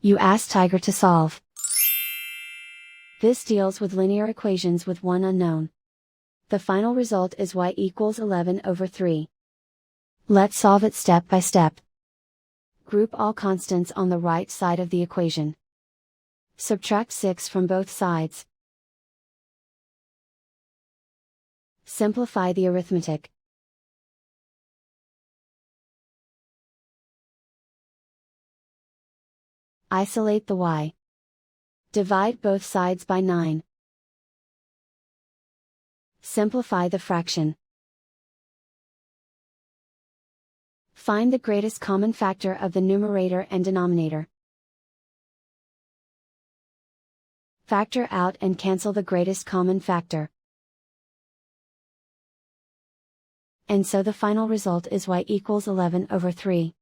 You ask Tiger to solve. This deals with linear equations with one unknown. The final result is y equals 11/3. Let's solve it step by step. Group all constants on the right side of the equation. Subtract 6 from both sides. Simplify the arithmetic. Isolate the y. Divide both sides by 9. Simplify the fraction. Find the greatest common factor of the numerator and denominator. Factor out and cancel the greatest common factor. And so the final result is y equals 11/3.